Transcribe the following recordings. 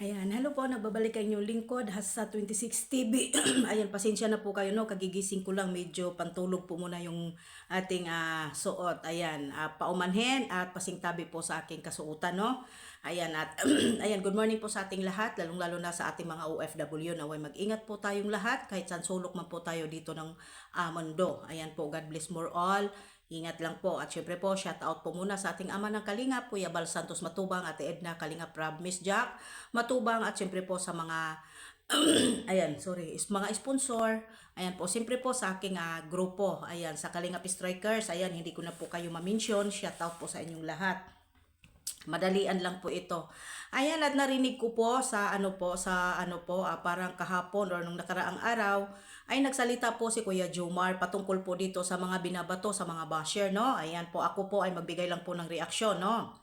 Ayan, hello po, nagbabalik ang inyong lingkod, Hasa 26 TV. Ayan, pasensya na po kayo, no, kagigising ko lang, medyo pantulog po muna yung ating suot. Ayan, paumanhin at pasingtabi po sa aking kasuotan, no. Ayan, at ayan, good morning po sa ating lahat, lalong-lalo na sa ating mga OFW. Naway mag-ingat po tayong lahat, kahit saan sulok man po tayo dito ng mundo. Ayan po, God bless more all. Ingat lang po. At syempre po, shout out po muna sa ating ama ng Kalingap, Kuya Bal Santos Matubang, Ate Edna Kalingap Rab, Miss Jack Matubang, at syempre po sa mga ayan, sorry, mga sponsor. Ayan po, siyempre po sa aking grupo. Ayan, sa Kalingap Strikers. Ayan, hindi ko na po kayo ma-mention. Shout out po sa inyong lahat. Madalian lang po ito. Ayan, at narinig ko po sa parang kahapon or nung nakaraang araw ay nagsalita po si Kuya Jomar patungkol po dito sa mga binabato sa mga basher, no? Ayan po, ako po ay magbigay lang po ng reaksyon, no?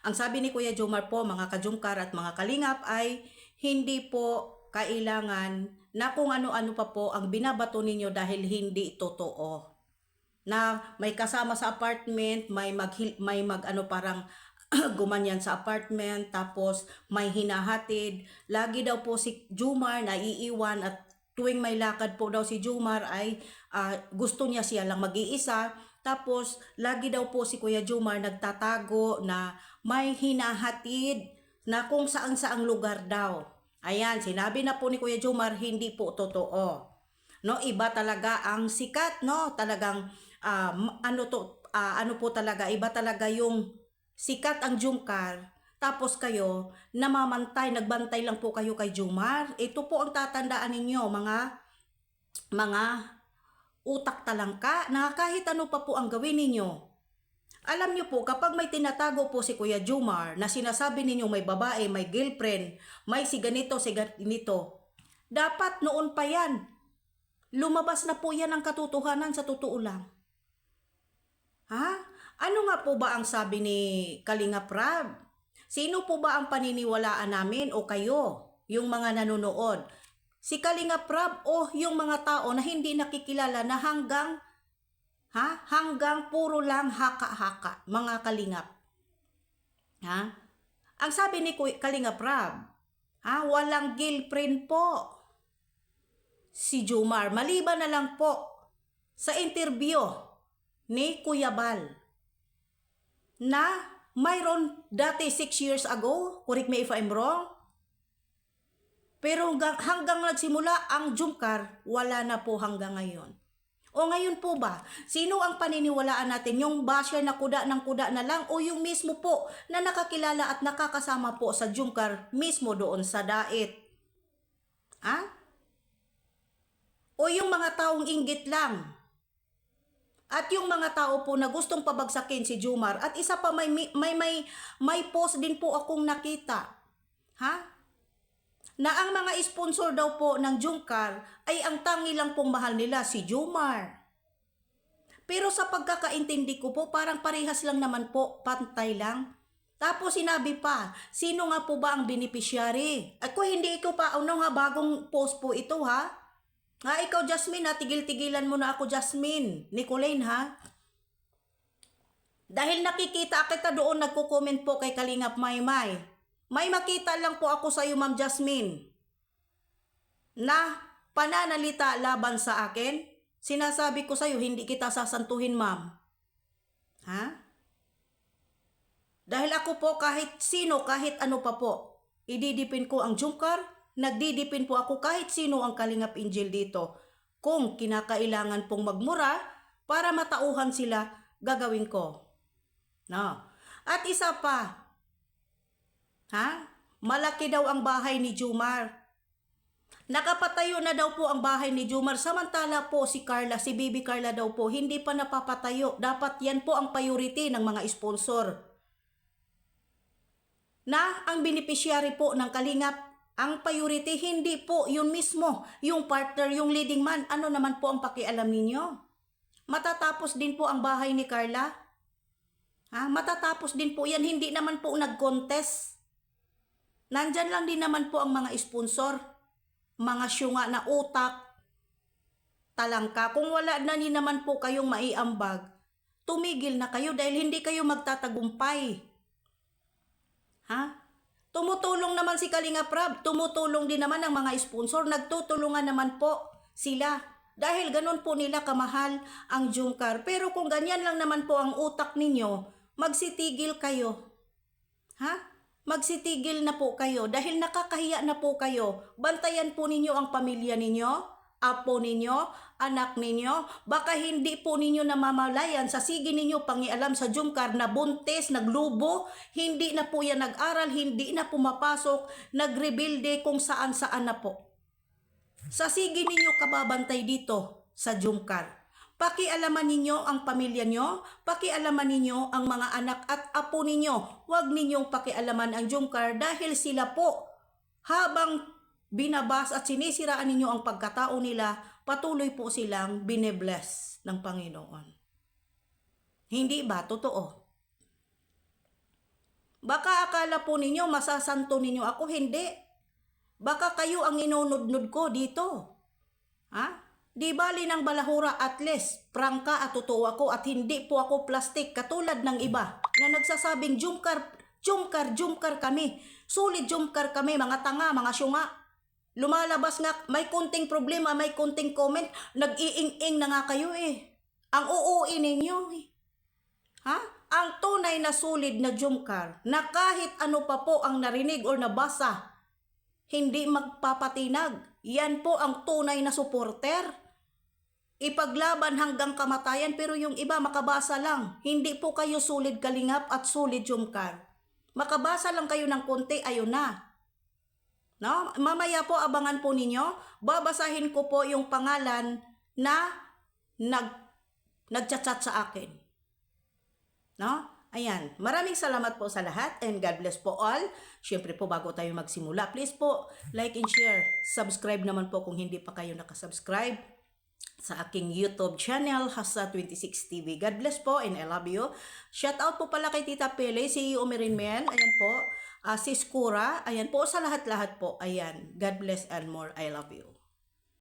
Ang sabi ni Kuya Jomar po, mga kajungkar at mga kalingap, ay hindi po kailangan na kung ano-ano pa po ang binabato ninyo dahil hindi totoo. Na may kasama sa apartment, parang gumanyan sa apartment, tapos may hinahatid. Lagi daw po si Jomar naiiwan, at tuwing may lakad po daw si Jomar ay gusto niya siya lang mag-iisa. Tapos lagi daw po si Kuya Jomar nagtatago na may hinahatid na kung saan-saang lugar daw. Ayan, sinabi na po ni Kuya Jomar, hindi po totoo. No, iba talaga ang sikat, no? Talagang ano po talaga, iba talaga yung sikat ang Jomcar, tapos kayo namamantay, nagbantay lang po kayo kay Jomar. Ito po ang tatandaan ninyo, mga utak talangka, na kahit ano pa po ang gawin ninyo. Alam niyo po, kapag may tinatago po si Kuya Jomar na sinasabi ninyo may babae, may girlfriend, may si ganito, dapat noon pa yan. Lumabas na po yan ang katotohanan, sa totoo lang. Ha? Ano nga po ba ang sabi ni Kalingap Rab? Sino po ba ang paniniwalaan namin, o kayo, yung mga nanonood? Si Kalingap Rab o yung mga tao na hindi nakikilala, na hanggang puro lang haka-haka, mga kalingap? Ha? Ang sabi ni Kalingap Rab, walang girlfriend po si Jomar, maliban na lang po sa interview ni Kuya Bal na mayroon dati 6 years ago, correct me if I'm wrong, pero hanggang nagsimula ang Jomcar, wala na po hanggang ngayon. O ngayon po ba, sino ang paniniwalaan natin? Yung basher na kuda ng kuda na lang, o yung mismo po na nakakilala at nakakasama po sa Jomcar mismo doon sa dait? O yung mga taong inggit lang? At yung mga tao po na gustong pabagsakin si Jomar, at isa pa, may post din po akong nakita, na ang mga sponsor daw po ng Jomcar ay ang tangi lang pong mahal nila si Jomar. Pero sa pagkakaintindi ko po, parang parehas lang naman po, pantay lang. Tapos sinabi pa, sino nga po ba ang beneficiary? At kung hindi ikaw pa, bagong post po ito, ikaw Jasmine, tigil-tigilan mo na ako, Jasmine Nicolene, dahil nakikita kita doon, nagko-comment po kay Kalingap Maymay. May makita lang po ako sa iyo, Ma'am Jasmine, na pananalita laban sa akin. Sinasabi ko sa iyo, hindi kita sasantuhin, ma'am. Dahil ako po, kahit sino, kahit ano pa po, ididipin ko ang Jomcar. Nagdidipin po ako kahit sino ang Kalingap Angel dito. Kung kinakailangan pong magmura para matauhan sila, gagawin ko. No. At isa pa, malaki daw ang bahay ni Jomar. Nakapatayo na daw po ang bahay ni Jomar. Samantala po si Carla, si Baby Carla daw po, hindi pa napapatayo. Dapat yan po ang priority ng mga sponsor. Na ang beneficiary po ng Kalingap, ang priority, hindi po yun mismo, yung partner, yung leading man. Ano naman po ang pakialam ninyo? Matatapos din po ang bahay ni Carla. Matatapos din po yan. Hindi naman po nag-contest. Nandyan lang din naman po ang mga sponsor. Mga syunga na utak, talangka. Kung wala na din naman po kayong maiambag, tumigil na kayo dahil hindi kayo magtatagumpay. Tumutulong naman si Kalinga Prab, tumutulong din naman ang mga sponsor, nagtutulungan naman po sila. Dahil ganun po nila kamahal ang Jungkar. Pero kung ganyan lang naman po ang utak ninyo, magsitigil kayo. Ha? Magsitigil na po kayo dahil nakakahiya na po kayo. Bantayan po ninyo ang pamilya ninyo, apo ninyo, anak ninyo. Baka hindi po ninyo namamalayan sa sige ninyo pangialam sa Jungkar na buntis, naglubo, hindi na po yan nag-aral, hindi na pumapasok, nagrebilde kung saan-saan na po. Sa sige ninyo kababantay dito sa Jungkar. Pakialaman ninyo ang pamilya nyo, pakialaman ninyo ang mga anak at apo ninyo. Huwag ninyong pakialaman ang Jungkar dahil sila po habang binabas at sinisiraan ninyo ang pagkatao nila, patuloy po silang binebless ng Panginoon. Hindi ba? Totoo. Baka akala po ninyo masasanto ninyo ako, hindi. Baka kayo ang inunod-nod ko dito. Ha? Di bali ng balahura at least, prangka at totoo ako at hindi po ako plastic katulad ng iba na nagsasabing Jungkar kami. Sulit Jungkar kami, mga tanga, mga syunga. Lumalabas nga, may kunting problema, may kunting comment, nag-iing-ing na nga kayo eh. Ang uuwi ninyo eh. Ha? Ang tunay na solid na Jungkar na kahit ano pa po ang narinig o nabasa, hindi magpapatinag. Yan po ang tunay na supporter. Ipaglaban hanggang kamatayan pero yung iba makabasa lang. Hindi po kayo solid Kalingap at solid Jungkar. Makabasa lang kayo ng konti, ayun na. No? Mamaya po abangan po ninyo. Babasahin ko po yung pangalan na nagchat-chat sa akin. No? Ayan, maraming salamat po sa lahat and God bless po all. Siyempre po bago tayo magsimula, please po like and share. Subscribe naman po kung hindi pa kayo nakasubscribe sa aking YouTube channel, Hasa26 TV. God bless po and I love you. Shout out po pala kay Tita Pele, CEO Merinmel, ayan po, Sis Kura, ayan po sa lahat-lahat po. Ayan, God bless and more. I love you.